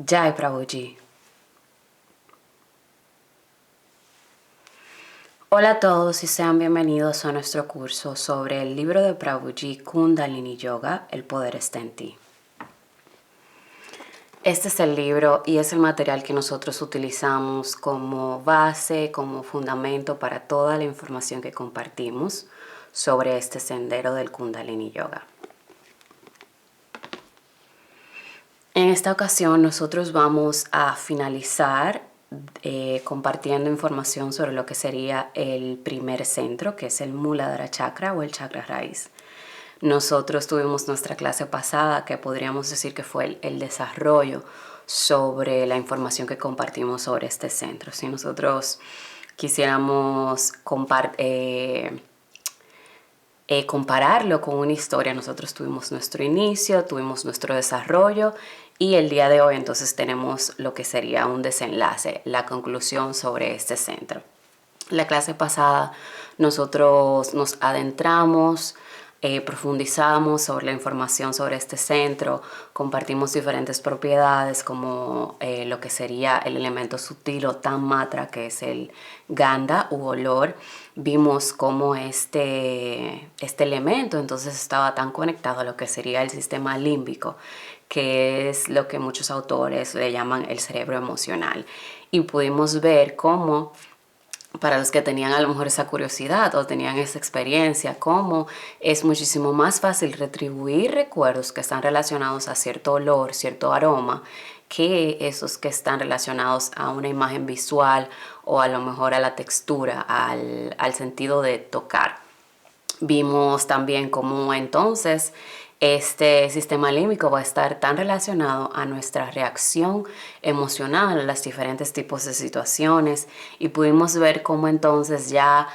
Jai Prabhuji. Hola a todos y sean bienvenidos a nuestro curso sobre el libro de Prabhuji Kundalini Yoga, El poder está en ti. Este es el libro y es el material que nosotros utilizamos como base, como fundamento para toda la información que compartimos sobre este sendero del Kundalini Yoga. En esta ocasión nosotros vamos a finalizar compartiendo información sobre lo que sería el primer centro, que es el Muladhara Chakra o el chakra raíz. Nosotros tuvimos nuestra clase pasada que podríamos decir que fue el desarrollo sobre la información que compartimos sobre este centro. Si nosotros quisiéramos compararlo con una historia, nosotros tuvimos nuestro inicio, tuvimos nuestro desarrollo y el día de hoy entonces tenemos lo que sería un desenlace, la conclusión sobre este centro. La clase pasada nosotros nos adentramos, profundizamos sobre la información sobre este centro, compartimos diferentes propiedades como lo que sería el elemento sutil o tanmatra, que es el ganda u olor. Vimos cómo este elemento entonces estaba tan conectado a lo que sería el sistema límbico, que es lo que muchos autores le llaman el cerebro emocional. Y pudimos ver cómo, para los que tenían a lo mejor esa curiosidad o tenían esa experiencia, cómo es muchísimo más fácil retribuir recuerdos que están relacionados a cierto olor, cierto aroma, que esos que están relacionados a una imagen visual o a lo mejor a la textura, al sentido de tocar. Vimos también cómo entonces este sistema límbico va a estar tan relacionado a nuestra reacción emocional a los diferentes tipos de situaciones, y pudimos ver cómo entonces ya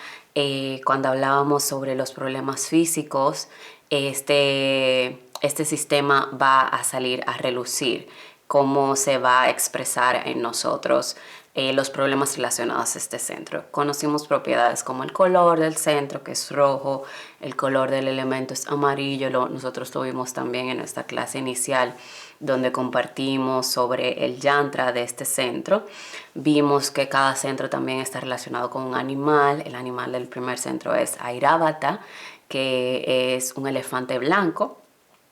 cuando hablábamos sobre los problemas físicos, este sistema va a salir a relucir, cómo se va a expresar en nosotros los problemas relacionados a este centro. Conocimos propiedades como el color del centro, que es rojo, el color del elemento es amarillo. Nosotros lo vimos también en nuestra clase inicial, donde compartimos sobre el yantra de este centro. Vimos que cada centro también está relacionado con un animal. El animal del primer centro es Airavata, que es un elefante blanco,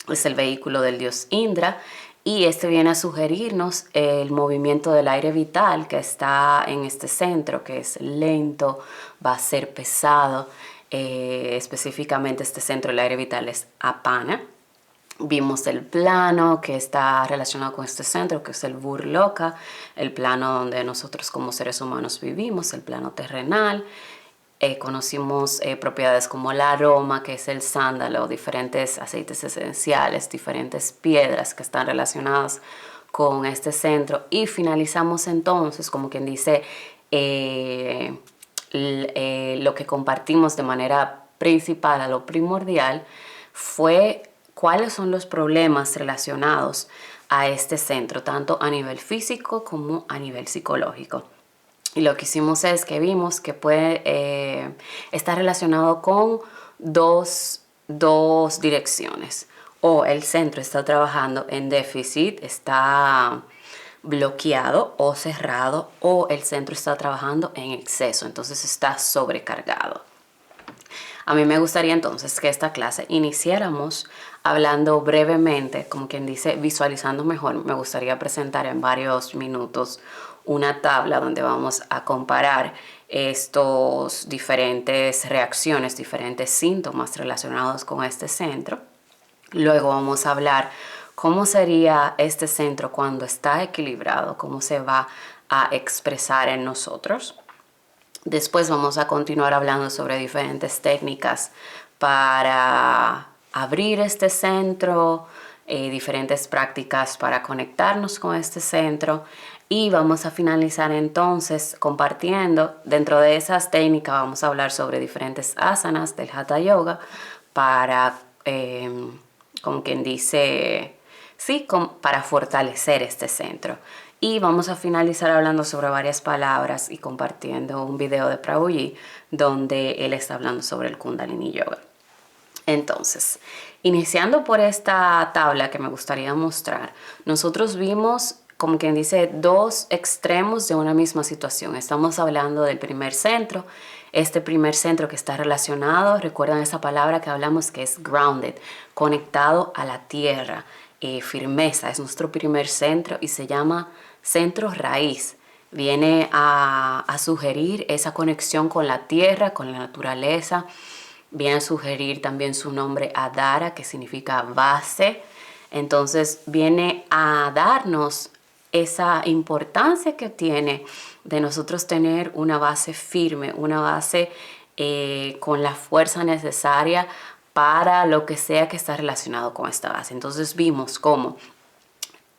es el vehículo del dios Indra. Y este viene a sugerirnos el movimiento del aire vital que está en este centro, que es lento, va a ser pesado. Específicamente este centro del aire vital es Apana. Vimos el plano que está relacionado con este centro, que es el Burloka, el plano donde nosotros como seres humanos vivimos, el plano terrenal. Conocimos propiedades como el aroma, que es el sándalo, diferentes aceites esenciales, diferentes piedras que están relacionadas con este centro. Y finalizamos entonces, como quien dice, lo que compartimos de manera principal, a lo primordial, fue cuáles son los problemas relacionados a este centro, tanto a nivel físico como a nivel psicológico. Y lo que hicimos es que vimos que puede estar relacionado con dos direcciones. O el centro está trabajando en déficit, está bloqueado o cerrado, o el centro está trabajando en exceso, entonces está sobrecargado. A mí me gustaría entonces que esta clase iniciáramos hablando brevemente, como quien dice, visualizando mejor. Me gustaría presentar en varios minutos una tabla donde vamos a comparar estos diferentes reacciones, diferentes síntomas relacionados con este centro. Luego vamos a hablar cómo sería este centro cuando está equilibrado, cómo se va a expresar en nosotros. Después vamos a continuar hablando sobre diferentes técnicas para abrir este centro, diferentes prácticas para conectarnos con este centro, y vamos a finalizar entonces compartiendo. Dentro de esas técnicas vamos a hablar sobre diferentes asanas del Hatha Yoga para, como quien dice, sí, para fortalecer este centro. Y vamos a finalizar hablando sobre varias palabras y compartiendo un video de Prabhuji donde él está hablando sobre el Kundalini Yoga. Entonces, iniciando por esta tabla que me gustaría mostrar, nosotros vimos como quien dice, dos extremos de una misma situación. Estamos hablando del primer centro. Este primer centro que está relacionado, recuerdan esa palabra que hablamos que es grounded, conectado a la tierra, firmeza, es nuestro primer centro y se llama centro raíz. Viene a sugerir esa conexión con la tierra, con la naturaleza. Viene a sugerir también su nombre Adara, que significa base. Entonces viene a darnos esa importancia que tiene de nosotros tener una base firme, una base con la fuerza necesaria para lo que sea que está relacionado con esta base. Entonces vimos cómo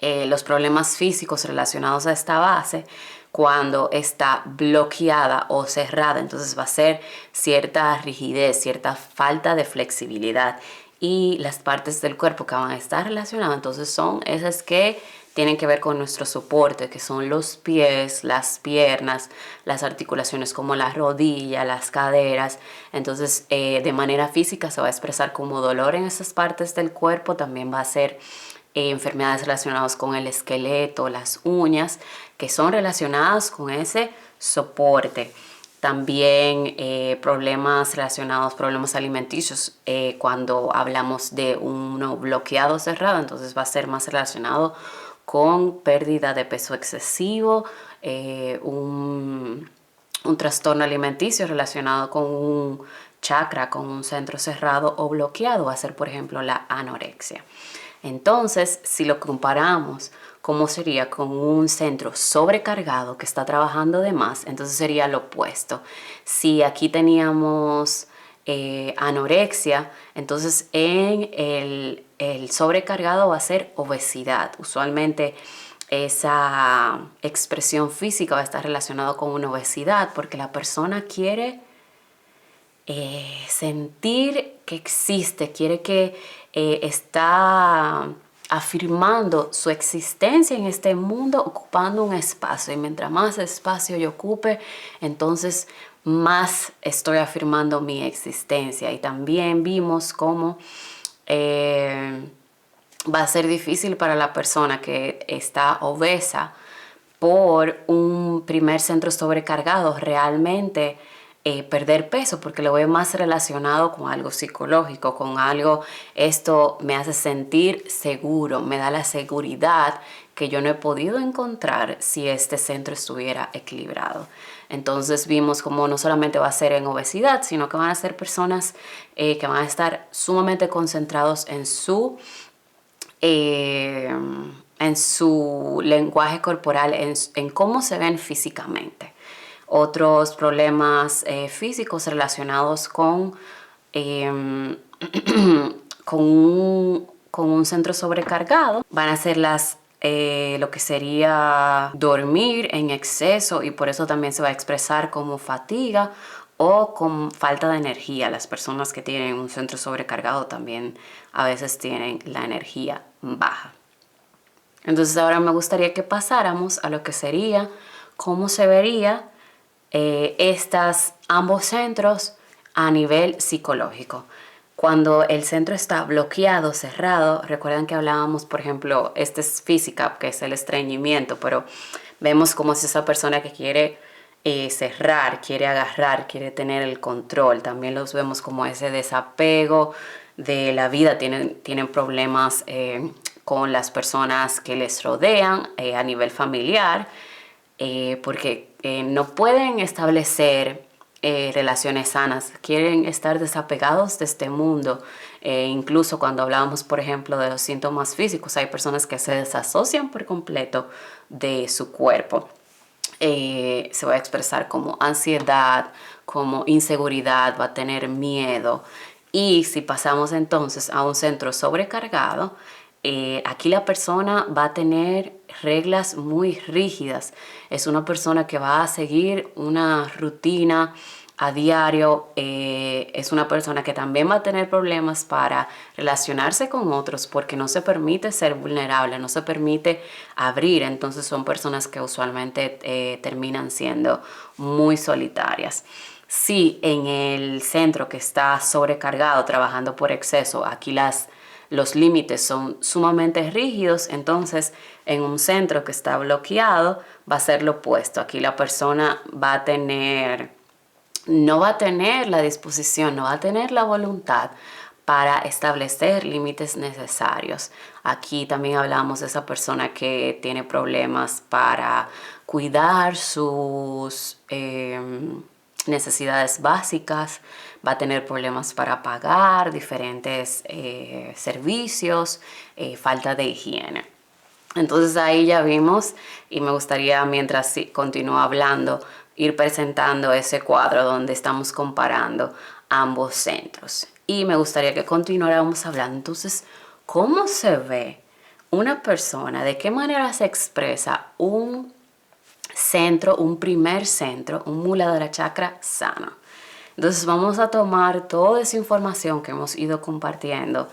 los problemas físicos relacionados a esta base, cuando está bloqueada o cerrada, entonces va a ser cierta rigidez, cierta falta de flexibilidad, y las partes del cuerpo que van a estar relacionadas entonces son esas que tienen que ver con nuestro soporte, que son los pies, las piernas, las articulaciones como la rodilla, las caderas. Entonces de manera física se va a expresar como dolor en esas partes del cuerpo, también va a ser enfermedades relacionadas con el esqueleto, las uñas, que son relacionadas con ese soporte. También problemas relacionados, problemas alimenticios, cuando hablamos de uno bloqueado cerrado, entonces va a ser más relacionado con pérdida de peso excesivo, un trastorno alimenticio relacionado con un chakra, con un centro cerrado o bloqueado, va a ser por ejemplo la anorexia. Entonces, si lo comparamos, ¿cómo sería con un centro sobrecargado que está trabajando de más? Entonces sería lo opuesto. Si aquí teníamos anorexia, entonces en el sobrecargado va a ser obesidad. Usualmente esa expresión física va a estar relacionada con una obesidad porque la persona quiere sentir que existe, quiere que está afirmando su existencia en este mundo, ocupando un espacio, y mientras más espacio yo ocupe, entonces más estoy afirmando mi existencia. Y también vimos cómo va a ser difícil para la persona que está obesa por un primer centro sobrecargado realmente perder peso, porque lo veo más relacionado con algo psicológico, con algo, esto me hace sentir seguro, me da la seguridad que yo no he podido encontrar si este centro estuviera equilibrado. Entonces vimos como no solamente va a ser en obesidad, sino que van a ser personas que van a estar sumamente concentrados en su lenguaje corporal, en cómo se ven físicamente. Otros problemas físicos relacionados con, con un centro sobrecargado van a ser lo que sería dormir en exceso, y por eso también se va a expresar como fatiga o con falta de energía. Las personas que tienen un centro sobrecargado también a veces tienen la energía baja. Entonces ahora me gustaría que pasáramos a lo que sería cómo se vería ambos centros a nivel psicológico. Cuando el centro está bloqueado, cerrado, recuerdan que hablábamos, por ejemplo, este es física, que es el estreñimiento, pero vemos como si esa persona que quiere cerrar, quiere agarrar, quiere tener el control. También los vemos como ese desapego de la vida, tienen problemas con las personas que les rodean a nivel familiar, porque no pueden establecer relaciones sanas, quieren estar desapegados de este mundo. Incluso cuando hablábamos, por ejemplo, de los síntomas físicos, hay personas que se desasocian por completo de su cuerpo. Se va a expresar como ansiedad, como inseguridad, va a tener miedo. Y si pasamos entonces a un centro sobrecargado, aquí la persona va a tener reglas muy rígidas. Es una persona que va a seguir una rutina a diario. Es una persona que también va a tener problemas para relacionarse con otros porque no se permite ser vulnerable, no se permite abrir. Entonces son personas que usualmente terminan siendo muy solitarias. Si en el centro que está sobrecargado, trabajando por exceso, aquí las los límites son sumamente rígidos, entonces en un centro que está bloqueado va a ser lo opuesto. Aquí la persona no va a tener la disposición, no va a tener la voluntad para establecer límites necesarios. Aquí también hablamos de esa persona que tiene problemas para cuidar sus necesidades básicas, va a tener problemas para pagar diferentes servicios, falta de higiene. Entonces ahí ya vimos, y me gustaría, mientras continúo hablando, ir presentando ese cuadro donde estamos comparando ambos centros. Y me gustaría que continuáramos hablando. Entonces, ¿cómo se ve una persona? ¿De qué manera se expresa un centro, un primer centro, un Muladhara Chakra sano? Entonces vamos a tomar toda esa información que hemos ido compartiendo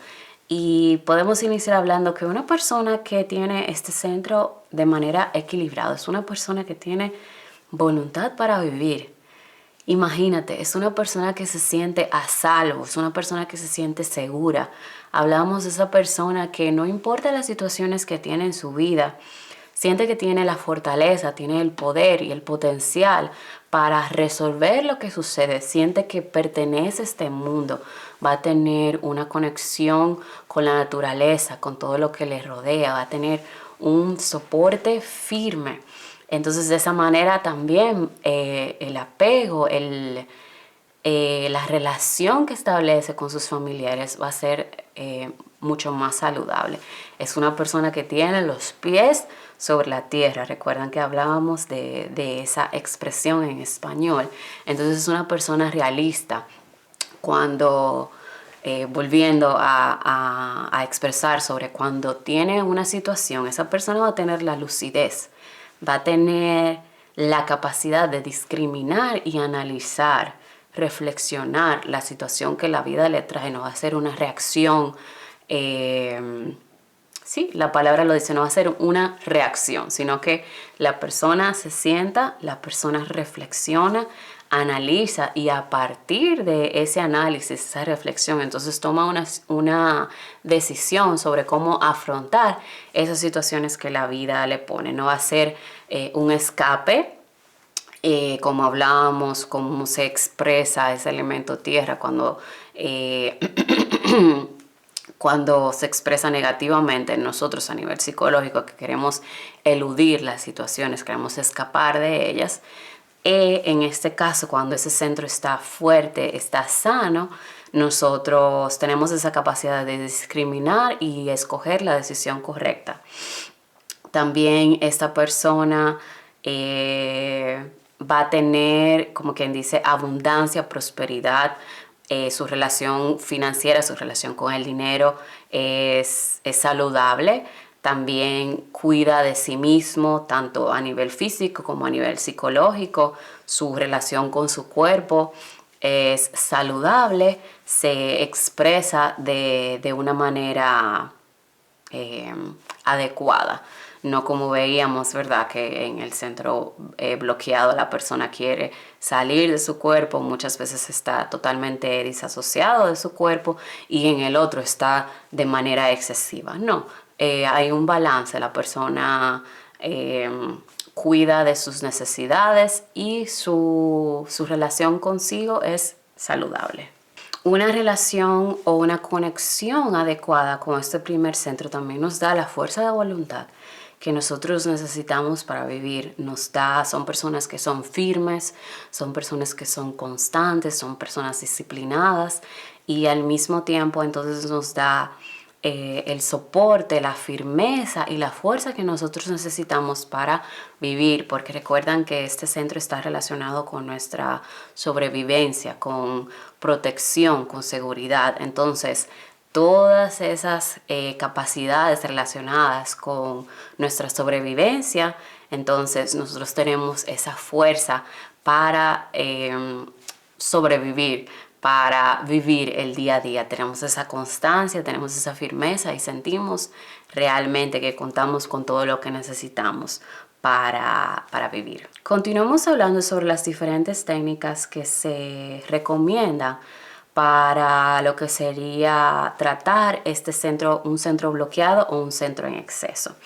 y podemos iniciar hablando que una persona que tiene este centro de manera equilibrada es una persona que tiene voluntad para vivir. Imagínate, es una persona que se siente a salvo, es una persona que se siente segura. Hablamos de esa persona que no importa las situaciones que tiene en su vida, siente que tiene la fortaleza, tiene el poder y el potencial para resolver lo que sucede. Siente que pertenece a este mundo. Va a tener una conexión con la naturaleza, con todo lo que le rodea. Va a tener un soporte firme. Entonces, de esa manera también el apego, la relación que establece con sus familiares va a ser mucho más saludable. Es una persona que tiene los pies sobre la tierra. Recuerdan que hablábamos de esa expresión en español. Entonces es una persona realista. Cuando, volviendo a expresar sobre cuando tiene una situación, esa persona va a tener la lucidez, va a tener la capacidad de discriminar y analizar, reflexionar la situación que la vida le trae. No va a ser una reacción, sí, la palabra lo dice, no va a ser una reacción, sino que la persona se sienta, la persona reflexiona, analiza y a partir de ese análisis, esa reflexión, entonces toma una decisión sobre cómo afrontar esas situaciones que la vida le pone. No va a ser un escape, como hablábamos, cómo se expresa ese elemento tierra cuando, cuando se expresa negativamente en nosotros a nivel psicológico, que queremos eludir las situaciones, queremos escapar de ellas. En este caso, cuando ese centro está fuerte, está sano, nosotros tenemos esa capacidad de discriminar y escoger la decisión correcta. También esta persona va a tener, como quien dice, abundancia, prosperidad. Su relación financiera, su relación con el dinero es saludable. También cuida de sí mismo, tanto a nivel físico como a nivel psicológico. Su relación con su cuerpo es saludable, se expresa de una manera adecuada. No como veíamos, ¿verdad? Que en el centro bloqueado la persona quiere salir de su cuerpo, muchas veces está totalmente disasociado de su cuerpo y en el otro está de manera excesiva. No, hay un balance, la persona cuida de sus necesidades y su relación consigo es saludable. Una relación o una conexión adecuada con este primer centro también nos da la fuerza de voluntad que nosotros necesitamos para vivir. Son personas que son firmes, son personas que son constantes, son personas disciplinadas y al mismo tiempo entonces nos da el soporte, la firmeza y la fuerza que nosotros necesitamos para vivir, porque recuerdan que este centro está relacionado con nuestra sobrevivencia, con protección, con seguridad. Entonces, todas esas capacidades relacionadas con nuestra sobrevivencia, entonces nosotros tenemos esa fuerza para sobrevivir, para vivir el día a día. Tenemos esa constancia, tenemos esa firmeza y sentimos realmente que contamos con todo lo que necesitamos para vivir. Continuamos hablando sobre las diferentes técnicas que se recomiendan para lo que sería tratar este centro, un centro bloqueado o un centro en exceso.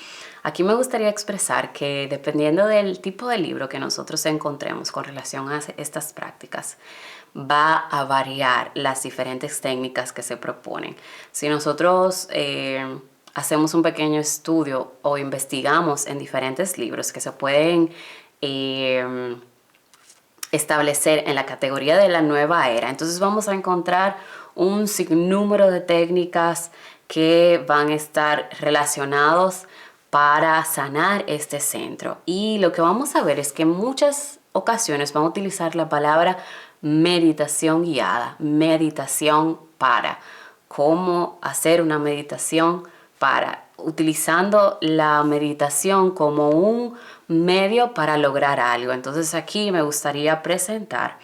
Aquí me gustaría expresar que dependiendo del tipo de libro que nosotros encontremos con relación a estas prácticas, va a variar las diferentes técnicas que se proponen. Si nosotros hacemos un pequeño estudio o investigamos en diferentes libros que se pueden establecer en la categoría de la nueva era, entonces vamos a encontrar un sinnúmero de técnicas que van a estar relacionados para sanar este centro. Y lo que vamos a ver es que en muchas ocasiones vamos a utilizar la palabra meditación guiada, meditación para. Cómo hacer una meditación para, utilizando la meditación como un medio para lograr algo. Entonces aquí me gustaría presentar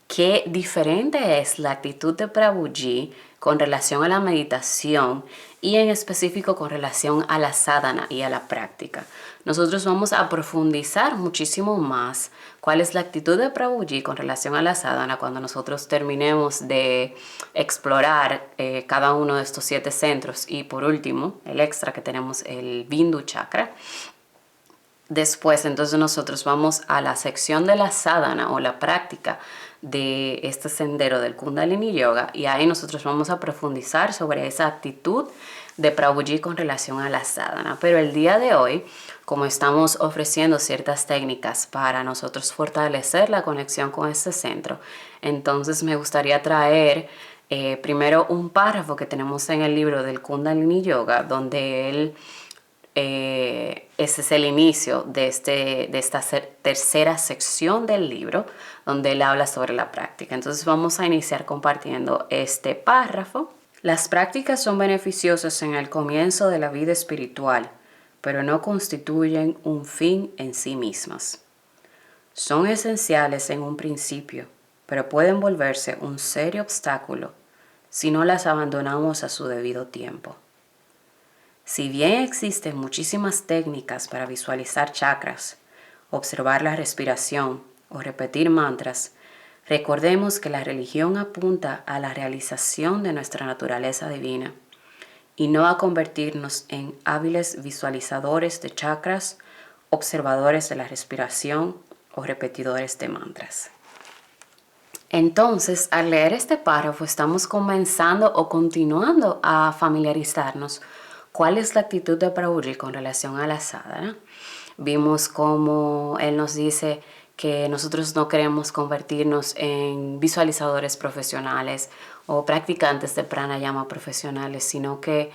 qué diferente es la actitud de Prabhuji con relación a la meditación y en específico con relación a la sadhana y a la práctica. Nosotros vamos a profundizar muchísimo más cuál es la actitud de Prabhuji con relación a la sadhana cuando nosotros terminemos de explorar cada uno de estos 7 centros y por último el extra que tenemos, el Bindu Chakra. Después entonces nosotros vamos a la sección de la sadhana o la práctica de este sendero del Kundalini Yoga y ahí nosotros vamos a profundizar sobre esa actitud de Prabhuji con relación a la sadhana. Pero el día de hoy, como estamos ofreciendo ciertas técnicas para nosotros fortalecer la conexión con este centro, entonces me gustaría traer primero un párrafo que tenemos en el libro del Kundalini Yoga donde él ese es el inicio de esta tercera sección del libro donde él habla sobre la práctica. Entonces vamos a iniciar compartiendo este párrafo. Las prácticas son beneficiosas en el comienzo de la vida espiritual, pero no constituyen un fin en sí mismas. Son esenciales en un principio, pero pueden volverse un serio obstáculo si no las abandonamos a su debido tiempo. Si bien existen muchísimas técnicas para visualizar chakras, observar la respiración o repetir mantras, recordemos que la religión apunta a la realización de nuestra naturaleza divina y no a convertirnos en hábiles visualizadores de chakras, observadores de la respiración o repetidores de mantras. Entonces, al leer este párrafo, estamos comenzando o continuando a familiarizarnos cuál es la actitud de Prabhuji con relación a la sadhana. Vimos cómo él nos dice que nosotros no queremos convertirnos en visualizadores profesionales o practicantes de pranayama profesionales, sino que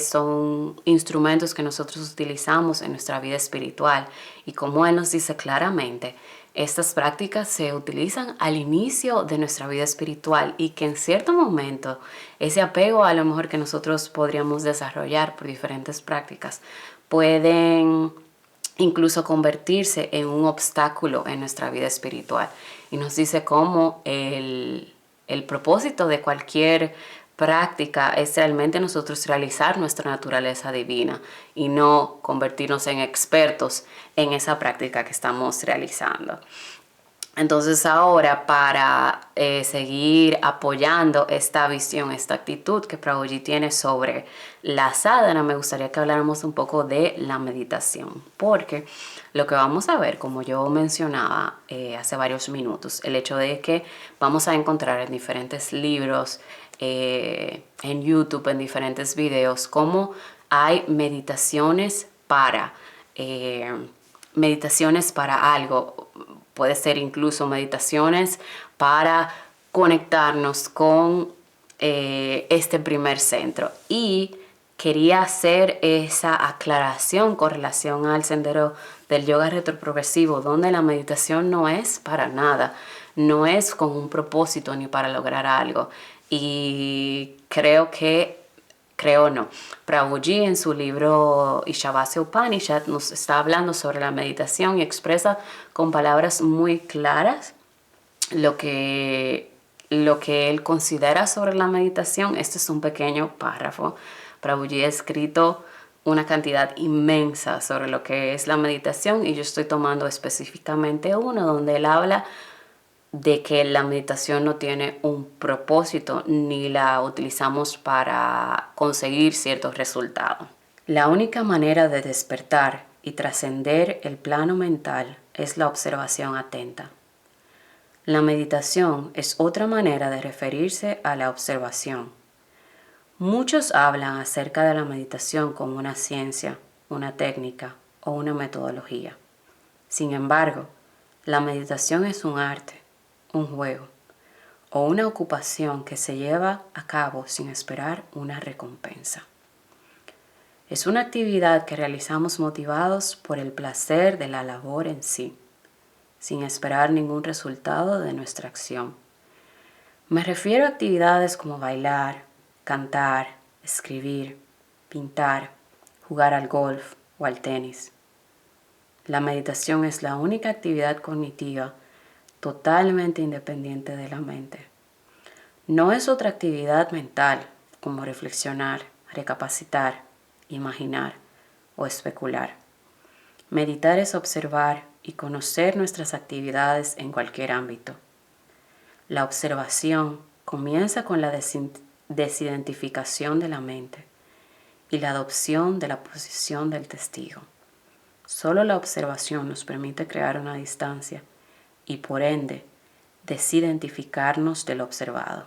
son instrumentos que nosotros utilizamos en nuestra vida espiritual. Y como él nos dice claramente, estas prácticas se utilizan al inicio de nuestra vida espiritual y que en cierto momento ese apego a lo mejor que nosotros podríamos desarrollar por diferentes prácticas pueden incluso convertirse en un obstáculo en nuestra vida espiritual. Y nos dice cómo el propósito de cualquier práctica es realmente nosotros realizar nuestra naturaleza divina y no convertirnos en expertos en esa práctica que estamos realizando. Entonces ahora para seguir apoyando esta visión, esta actitud que Prabhuji tiene sobre la sadhana, me gustaría que habláramos un poco de la meditación, porque lo que vamos a ver, como yo mencionaba hace varios minutos, el hecho de que vamos a encontrar en diferentes libros, en YouTube, en diferentes videos, cómo hay meditaciones para algo. Puede ser incluso meditaciones para conectarnos con este primer centro. Y quería hacer esa aclaración con relación al sendero del yoga retroprogresivo, donde la meditación no es para nada, no es con un propósito ni para lograr algo. Y Prabhuji en su libro Ishavasya Upanishad nos está hablando sobre la meditación y expresa con palabras muy claras lo que él considera sobre la meditación. Este es un pequeño párrafo. Prabhuji ha escrito una cantidad inmensa sobre lo que es la meditación y yo estoy tomando específicamente uno donde él habla de que la meditación no tiene un propósito ni la utilizamos para conseguir ciertos resultados. La única manera de despertar y trascender el plano mental es la observación atenta. La meditación es otra manera de referirse a la observación. Muchos hablan acerca de la meditación como una ciencia, una técnica o una metodología. Sin embargo, la meditación es un arte, un juego o una ocupación que se lleva a cabo sin esperar una recompensa. Es una actividad que realizamos motivados por el placer de la labor en sí, sin esperar ningún resultado de nuestra acción. Me refiero a actividades como bailar, cantar, escribir, pintar, jugar al golf o al tenis. La meditación es la única actividad cognitiva totalmente independiente de la mente. No es otra actividad mental como reflexionar, recapacitar, imaginar o especular. Meditar es observar y conocer nuestras actividades en cualquier ámbito. La observación comienza con la desidentificación de la mente y la adopción de la posición del testigo. Solo la observación nos permite crear una distancia y por ende desidentificarnos del observado.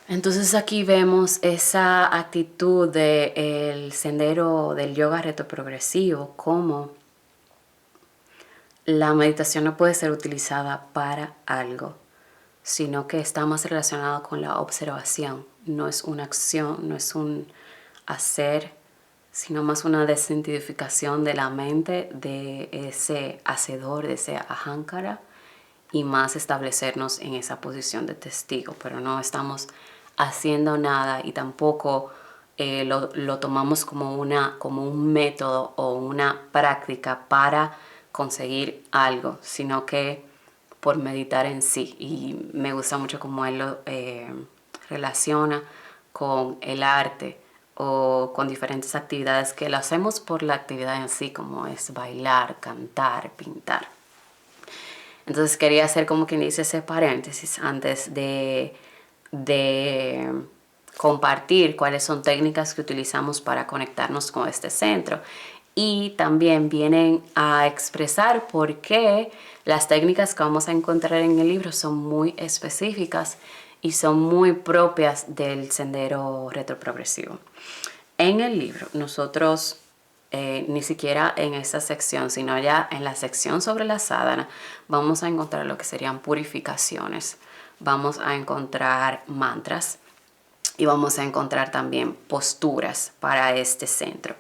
Entonces aquí vemos esa actitud del sendero del yoga retroprogresivo, como la meditación no puede ser utilizada para algo, sino que está más relacionado con la observación. No es una acción, no es un hacer, sino más una desidentificación de la mente, de ese hacedor, de ese ahankara, y más establecernos en esa posición de testigo. Pero no estamos haciendo nada y tampoco lo tomamos como un método o una práctica para conseguir algo, sino que por meditar en sí. Y me gusta mucho cómo él lo relaciona con el arte o con diferentes actividades que lo hacemos por la actividad en sí, como es bailar, cantar, pintar. Entonces quería hacer como quien dice ese paréntesis antes de compartir cuáles son técnicas que utilizamos para conectarnos con este centro. Y también vienen a expresar por qué las técnicas que vamos a encontrar en el libro son muy específicas y son muy propias del sendero retroprogresivo. En el libro nosotros ni siquiera en esa sección, sino ya en la sección sobre la sadhana, vamos a encontrar lo que serían purificaciones, vamos a encontrar mantras y vamos a encontrar también posturas para este centro.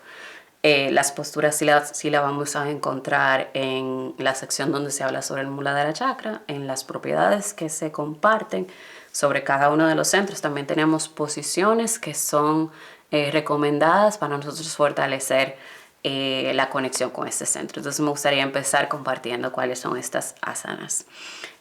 Las posturas sí la vamos a encontrar en la sección donde se habla sobre el Muladhara Chakra, en las propiedades que se comparten sobre cada uno de los centros. También tenemos posiciones que son recomendadas para nosotros fortalecer la conexión con este centro. Entonces me gustaría empezar compartiendo cuáles son estas asanas.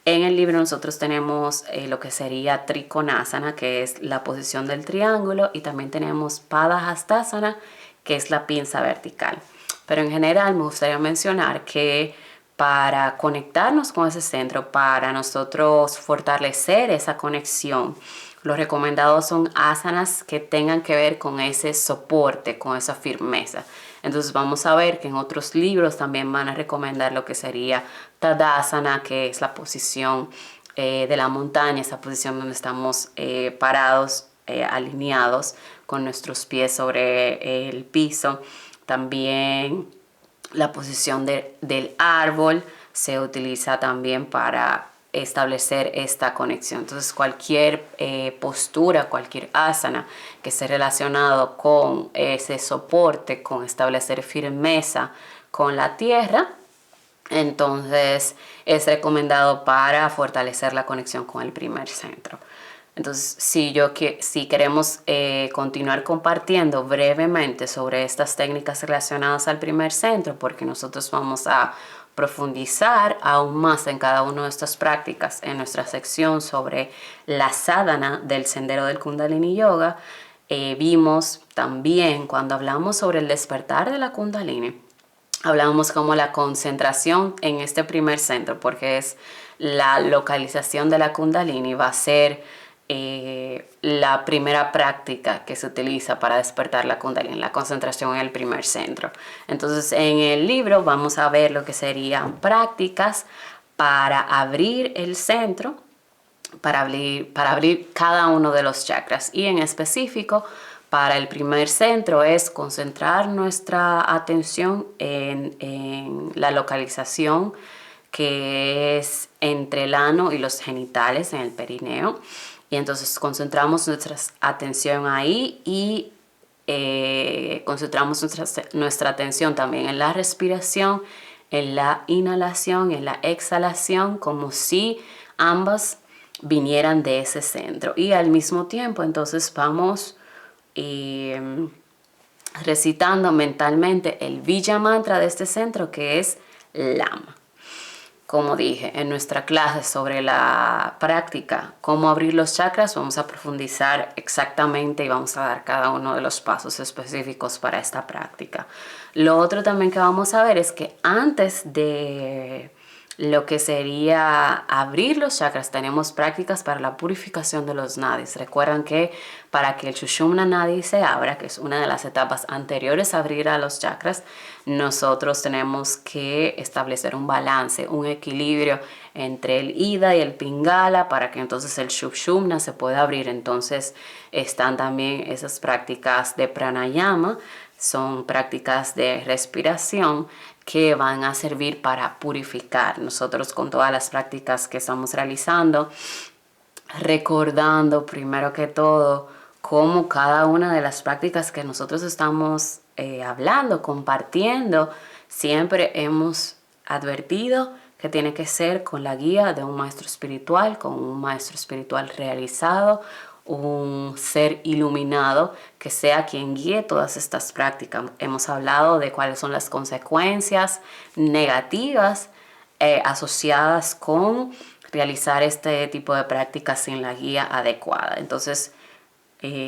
En el libro nosotros tenemos lo que sería Trikonasana, que es la posición del triángulo, y también tenemos Padahastasana, que es la pinza vertical. Pero en general me gustaría mencionar que para conectarnos con ese centro, para nosotros fortalecer esa conexión, los recomendados son asanas que tengan que ver con ese soporte, con esa firmeza. Entonces vamos a ver que en otros libros también van a recomendar lo que sería Tadasana, que es la posición de la montaña, esa posición donde estamos parados, alineados con nuestros pies sobre el piso. También la posición del árbol se utiliza también para establecer esta conexión. Entonces cualquier postura, cualquier asana que esté relacionado con ese soporte, con establecer firmeza con la tierra, entonces es recomendado para fortalecer la conexión con el primer centro. Entonces, si queremos continuar compartiendo brevemente sobre estas técnicas relacionadas al primer centro, porque nosotros vamos a profundizar aún más en cada una de estas prácticas en nuestra sección sobre la sadhana del sendero del Kundalini Yoga, vimos también cuando hablamos sobre el despertar de la Kundalini, hablábamos como la concentración en este primer centro, porque es la localización de la Kundalini, va a ser la primera práctica que se utiliza para despertar la Kundalini, la concentración en el primer centro. Entonces en el libro vamos a ver lo que serían prácticas para abrir el centro, para abrir cada uno de los chakras, y en específico para el primer centro es concentrar nuestra atención en la localización que es entre el ano y los genitales, en el perineo. Y entonces concentramos nuestra atención ahí y concentramos nuestra atención también en la respiración, en la inhalación, en la exhalación, como si ambas vinieran de ese centro. Y al mismo tiempo entonces vamos recitando mentalmente el Bija Mantra de este centro, que es Lama. Como dije en nuestra clase sobre la práctica, cómo abrir los chakras, vamos a profundizar exactamente y vamos a dar cada uno de los pasos específicos para esta práctica. Lo otro también que vamos a ver es que antes de lo que sería abrir los chakras, tenemos prácticas para la purificación de los nadis. Recuerdan que para que el Sushumna Nadi se abra, que es una de las etapas anteriores a abrir a los chakras, nosotros tenemos que establecer un balance, un equilibrio entre el Ida y el Pingala para que entonces el Sushumna se pueda abrir. Entonces están también esas prácticas de pranayama, son prácticas de respiración que van a servir para purificar. Nosotros con todas las prácticas que estamos realizando, recordando primero que todo cómo cada una de las prácticas que nosotros estamos hablando, compartiendo, siempre hemos advertido que tiene que ser con la guía de un maestro espiritual, con un maestro espiritual realizado, un ser iluminado que sea quien guíe todas estas prácticas. Hemos hablado de cuáles son las consecuencias negativas asociadas con realizar este tipo de prácticas sin la guía adecuada. Entonces,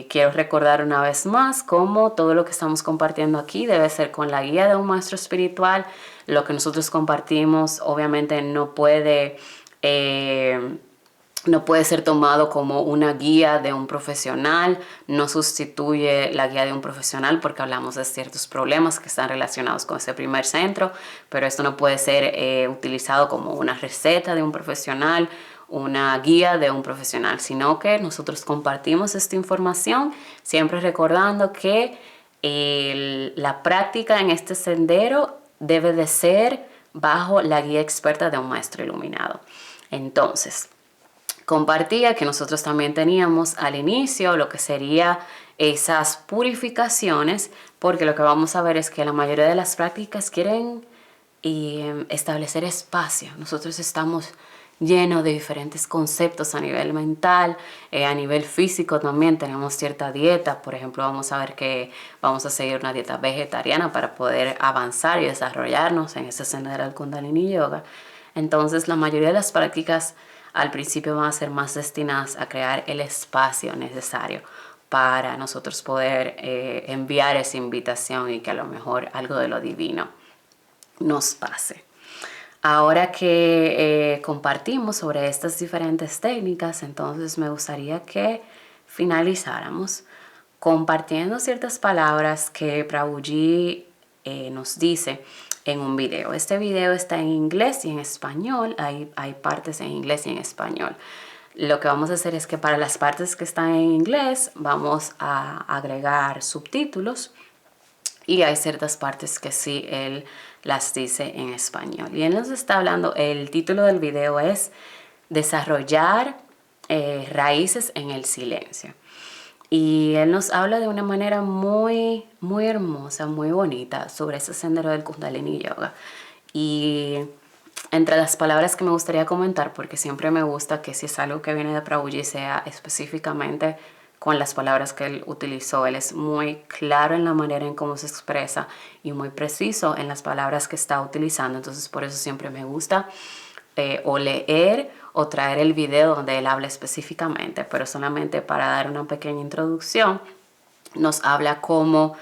quiero recordar una vez más cómo todo lo que estamos compartiendo aquí debe ser con la guía de un maestro espiritual. Lo que nosotros compartimos obviamente no puede ser tomado como una guía de un profesional, no sustituye la guía de un profesional porque hablamos de ciertos problemas que están relacionados con ese primer centro, pero esto no puede ser utilizado como una receta de un profesional, una guía de un profesional, sino que nosotros compartimos esta información, siempre recordando que la práctica en este sendero debe de ser bajo la guía experta de un maestro iluminado. Entonces, compartía que nosotros también teníamos al inicio lo que sería esas purificaciones, porque lo que vamos a ver es que la mayoría de las prácticas quieren establecer espacio. Nosotros estamos llenos de diferentes conceptos a nivel mental, a nivel físico también tenemos cierta dieta. Por ejemplo, vamos a ver que vamos a seguir una dieta vegetariana para poder avanzar y desarrollarnos en ese sendero del Kundalini Yoga. Entonces, la mayoría de las prácticas al principio van a ser más destinadas a crear el espacio necesario para nosotros poder enviar esa invitación y que a lo mejor algo de lo divino nos pase. Ahora que compartimos sobre estas diferentes técnicas, entonces me gustaría que finalizáramos compartiendo ciertas palabras que Prabhuji nos dice en un video. Este video está en inglés y en español, hay partes en inglés y en español. Lo que vamos a hacer es que para las partes que están en inglés vamos a agregar subtítulos y hay ciertas partes que sí él las dice en español. Y él nos está hablando, el título del video es Desarrollar raíces en el silencio. Y él nos habla de una manera muy, muy hermosa, muy bonita sobre ese sendero del Kundalini Yoga. Y entre las palabras que me gustaría comentar, porque siempre me gusta que si es algo que viene de Prabhuji sea específicamente con las palabras que él utilizó. Él es muy claro en la manera en cómo se expresa y muy preciso en las palabras que está utilizando. Entonces por eso siempre me gusta o leer o traer el video donde él habla específicamente, pero solamente para dar una pequeña introducción, nos habla cómo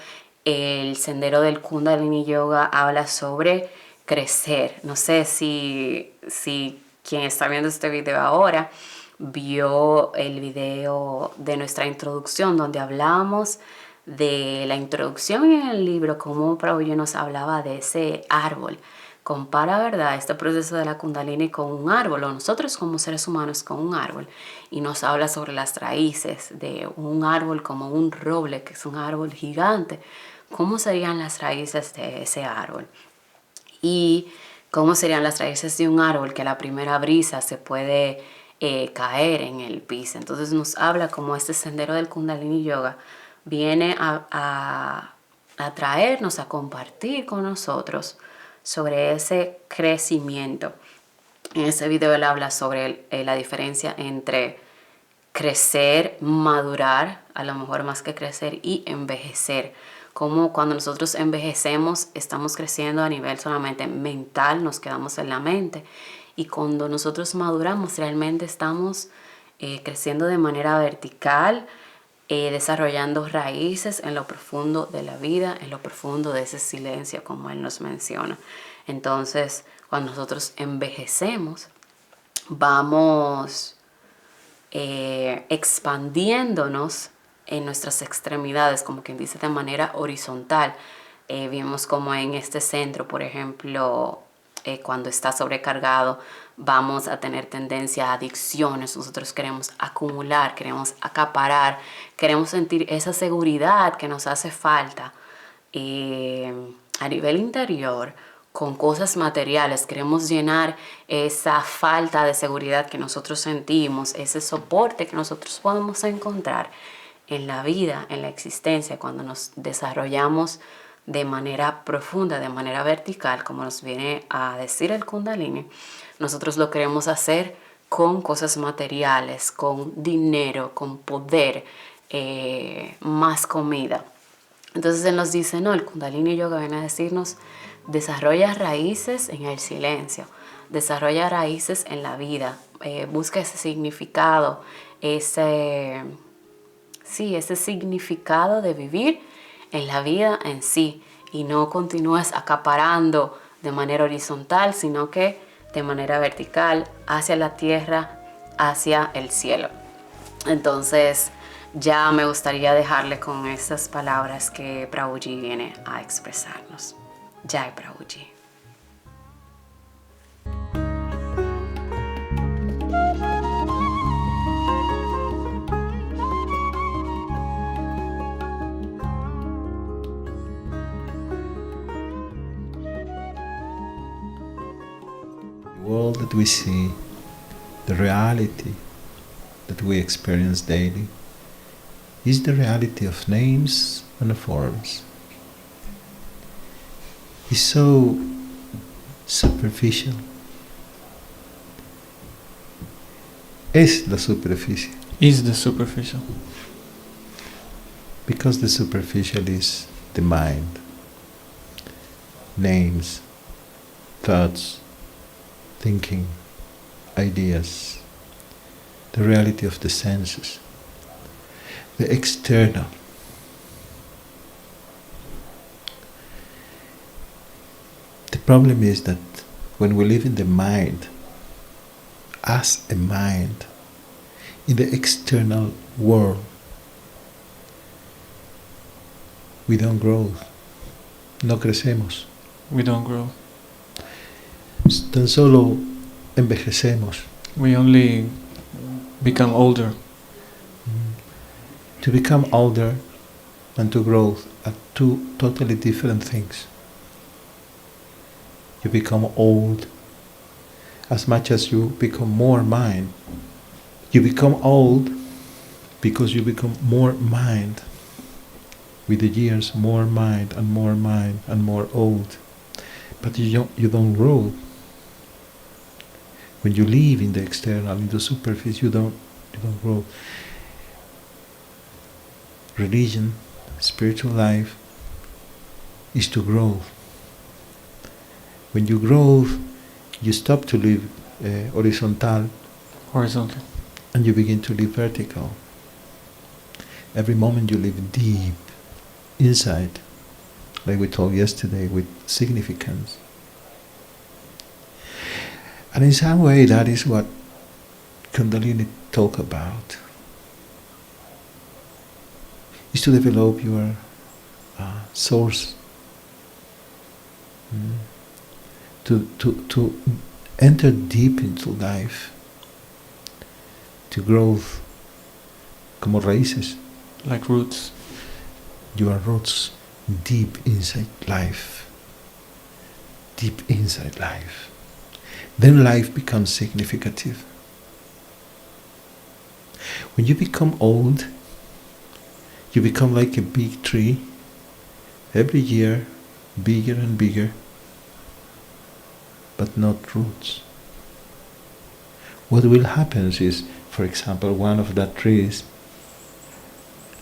el sendero del Kundalini Yoga habla sobre crecer. No sé si quien está viendo este video ahora vio el video de nuestra introducción donde hablamos de la introducción en el libro, cómo Prabhuji nos hablaba de ese árbol. Compara, ¿verdad?, este proceso de la Kundalini con un árbol, o nosotros como seres humanos con un árbol, y nos habla sobre las raíces de un árbol como un roble, que es un árbol gigante. ¿Cómo serían las raíces de ese árbol? Y cómo serían las raíces de un árbol que a la primera brisa se puede caer en el piso. Entonces nos habla como este sendero del Kundalini Yoga viene a traernos, a compartir con nosotros sobre ese crecimiento. En ese video él habla sobre la diferencia entre crecer, madurar, a lo mejor más que crecer, y envejecer. Como cuando nosotros envejecemos estamos creciendo a nivel solamente mental, nos quedamos en la mente, y cuando nosotros maduramos realmente estamos creciendo de manera vertical, desarrollando raíces en lo profundo de la vida, en lo profundo de ese silencio, como él nos menciona. Entonces, cuando nosotros envejecemos, vamos expandiéndonos en nuestras extremidades, como quien dice, de manera horizontal. Vimos como en este centro, por ejemplo, cuando está sobrecargado, vamos a tener tendencia a adicciones. Nosotros queremos acumular, queremos acaparar, queremos sentir esa seguridad que nos hace falta a nivel interior, con cosas materiales. Queremos llenar esa falta de seguridad que nosotros sentimos, ese soporte que nosotros podemos encontrar en la vida, en la existencia, cuando nos desarrollamos de manera profunda, de manera vertical, como nos viene a decir el Kundalini. Nosotros lo queremos hacer con cosas materiales, con dinero, con poder, más comida. Entonces él nos dice, no, el Kundalini Yoga viene a decirnos: desarrolla raíces en el silencio, desarrolla raíces en la vida, busca ese significado, ese significado de vivir en la vida en sí, y no continúes acaparando de manera horizontal, sino que de manera vertical, hacia la tierra, hacia el cielo. Entonces, ya me gustaría dejarle con esas palabras que Prabhuji viene a expresarnos. Jai Prabhuji. The world that we see, the reality that we experience daily, is the reality of names and forms. It's so superficial. Es la superficie. Is the superficial. Because the superficial is the mind, names, thoughts, thinking, ideas, the reality of the senses, the external. The problem is that when we live in the mind, as a mind, in the external world, we don't grow, no crecemos. We don't grow. Tan solo envejecemos. We only become older. To become older and to grow are two totally different things. You become old as much as you become more mind. You become old because you become more mind. With the years, more mind and more old. But you don't grow. When you live in the external, in the superficie, you don't grow. Religion, spiritual life, is to grow. When you grow, you stop to live horizontal, and you begin to live vertical. Every moment you live deep inside, like we told yesterday, with significance. And in some way that is what Kundalini talk about, is to develop your source, to enter deep into life, to grow como raíces. Like roots. Your roots deep inside life. Deep inside life. Then life becomes significative. When you become old, you become like a big tree, every year bigger and bigger, but not roots. What will happen is, for example, one of the trees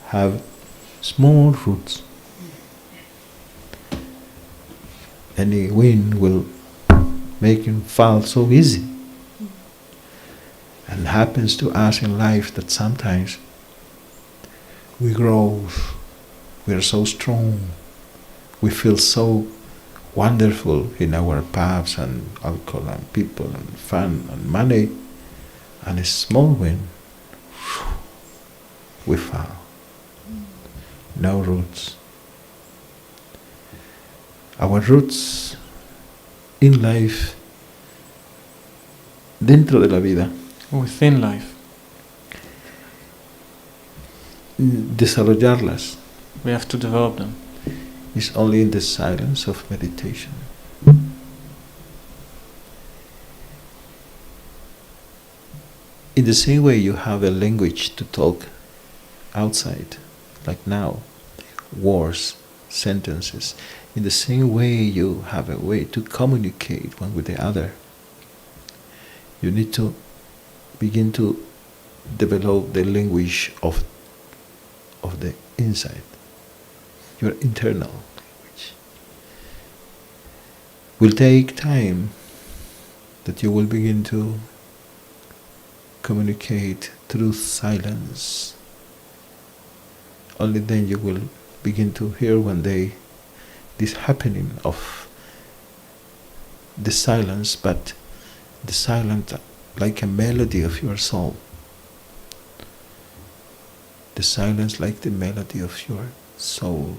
have small roots. Any wind will make him fall so easy. And happens to us in life that sometimes we grow, we are so strong, we feel so wonderful in our pubs and alcohol and people and fun and money, and a small wind, we fall. No roots. Our roots in life, dentro de la vida, Within life. desarrollarlas We have to develop them. is only in the silence of meditation. In the same way you have a language to talk outside, like now, words, sentences, in the same way you have a way to communicate one with the other. You need to begin to develop the language of the inside, your internal language. Will take time that you will begin to communicate through silence. Only then you will begin to hear one day this happening of the silence, but the silence like a melody of your soul. The silence like the melody of your soul.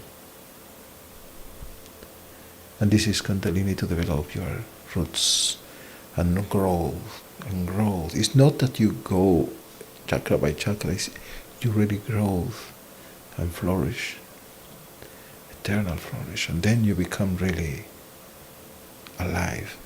And this is Kundalini, to develop your roots and growth and growth. It's not that you go chakra by chakra, it's you really grow and flourish, eternal flourish, and then you become really alive.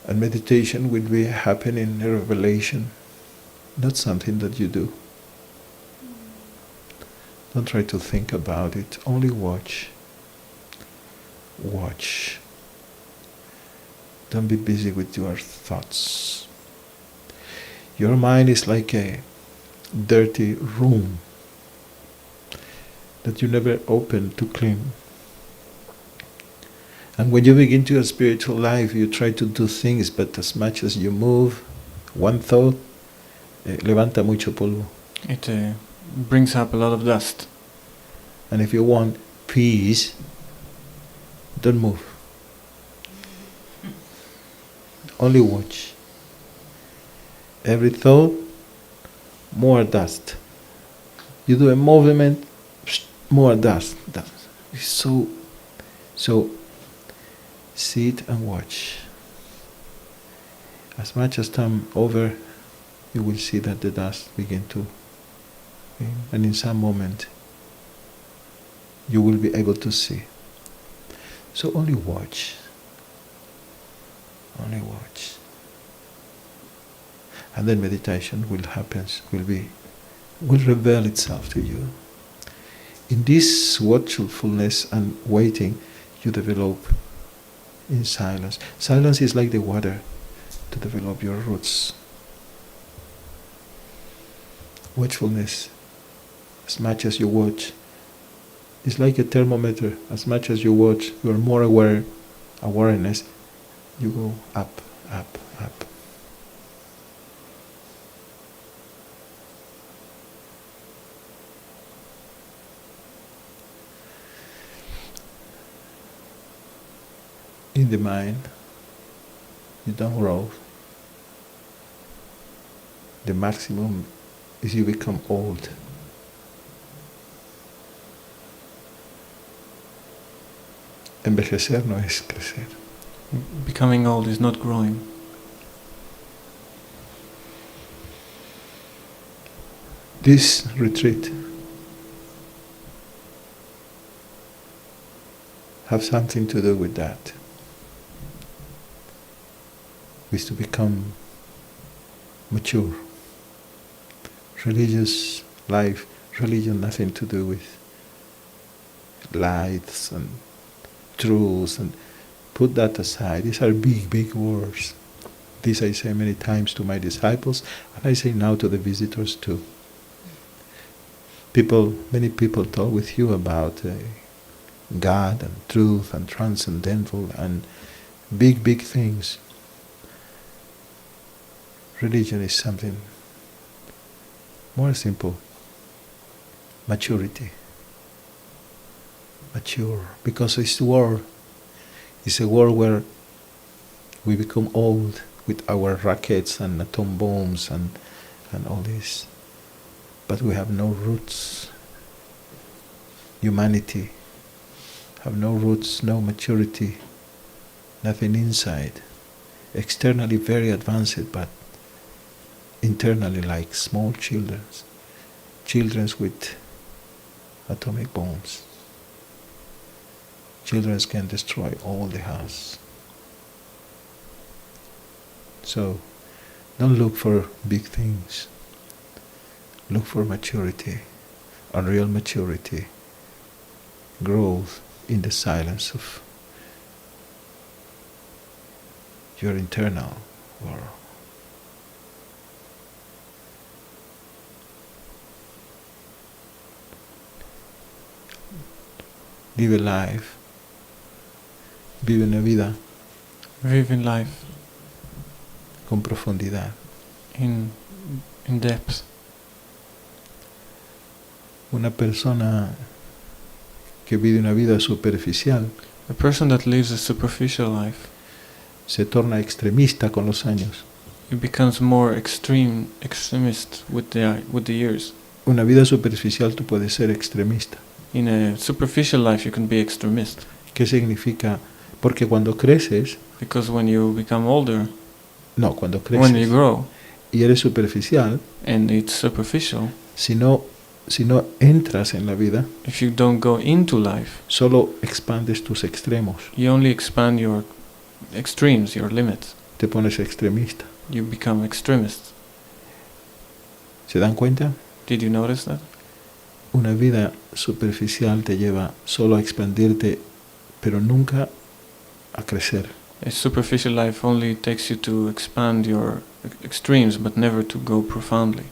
And meditation will be happening, a revelation, not something that you do. Don't try to think about it, only watch. Watch. Don't be busy with your thoughts. Your mind is like a dirty room that you never open to clean. And when you begin to a spiritual life, you try to do things, but as much as you move, one thought levanta mucho polvo. It brings up a lot of dust. And if you want peace, don't move. Only watch. Every thought, more dust. You do a movement, more dust. It's so sit and watch. As much as time over, you will see that the dust begin to, and in some moment, you will be able to see. So only watch. Only watch. And then meditation will happen, will reveal itself to you. In this watchfulness and waiting, you develop in silence. Silence is like the water to develop your roots. Watchfulness, as much as you watch, is like a thermometer. As much as you watch, you are more awareness, you go up, up, up. In the mind, you don't grow. The maximum is you become old. Envejecer no es crecer. Becoming old is not growing. This retreat have something to do with that. Is to become mature. Religious life, religion, nothing to do with lights and truths, and put that aside. These are big, big words. This I say many times to my disciples, and I say now to the visitors too. Many people talk with you about God and truth and transcendental and big, big things. Religion is something more simple. Maturity. Mature. Because it's a world where we become old with our rockets and atom bombs and all this. But we have no roots. Humanity have no roots, no maturity, nothing inside. Externally very advanced, but internally like small children with atomic bombs. Children can destroy all the house. So don't look for big things. Look for maturity, and real maturity grows in the silence of your internal world. Live a life. Vive una vida. Live in life. Con profundidad. In depth. Una persona que vive una vida superficial. A person that lives a superficial life. Se torna extremista con los años. It becomes more extremist with the years. Una vida superficial tú puedes ser extremista. In a superficial life you can be extremist. ¿Qué significa? Porque cuando creces, because when you become older, cuando creces, when you grow, y eres superficial, and it's superficial, si no entras en la vida, if you don't go into life, solo expandes tus extremos. You only expand your extremes, your limits. Te pones extremista. You become extremist. ¿Se dan cuenta? Did you notice that? Una vida superficial te lleva solo a expandirte, pero nunca a crecer. A superficial life only takes you to expand your extremes, but never to go profoundly.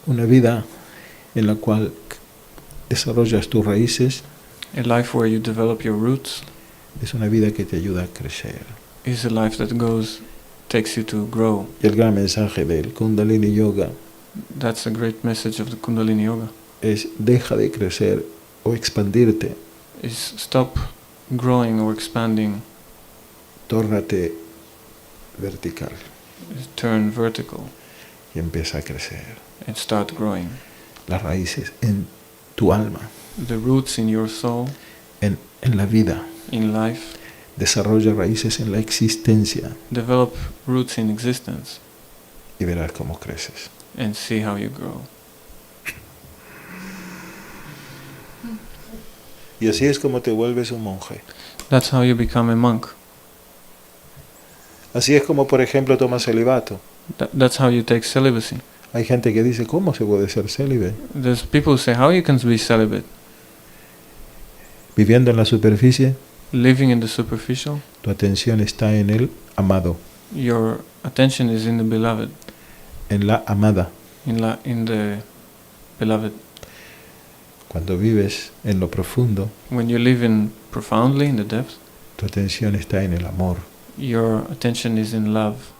Una vida en la cual desarrollas tus raíces. A life where you develop your roots. Es una vida que te ayuda a crecer. Is a life that takes you to grow. Y el gran mensaje del Kundalini Yoga. That's a great message of the Kundalini Yoga. Es deja de crecer o expandirte. Is stop growing or expanding. Tórnate vertical. Turn vertical. Y empieza a crecer. And start growing. Las raíces en tu alma. The roots in your soul. En la vida. In life. Desarrolla raíces en la existencia. Develop roots in existence. Y verás cómo creces. And see how you grow. Y así es como te vuelves un monje. That's how you become a monk. Así es como, por ejemplo, tomas celibato. That's how you take celibacy. Hay gente que dice, ¿cómo se puede ser célibe? There's people who say, how you can be celibate? Viviendo en la superficie. Living in the superficial. Tu atención está en el amado. Your attention is in the beloved. En la amada. In the beloved. Cuando vives en lo profundo, when you live in profoundly in the depths, Tu atención está en el amor. Your attention is in love.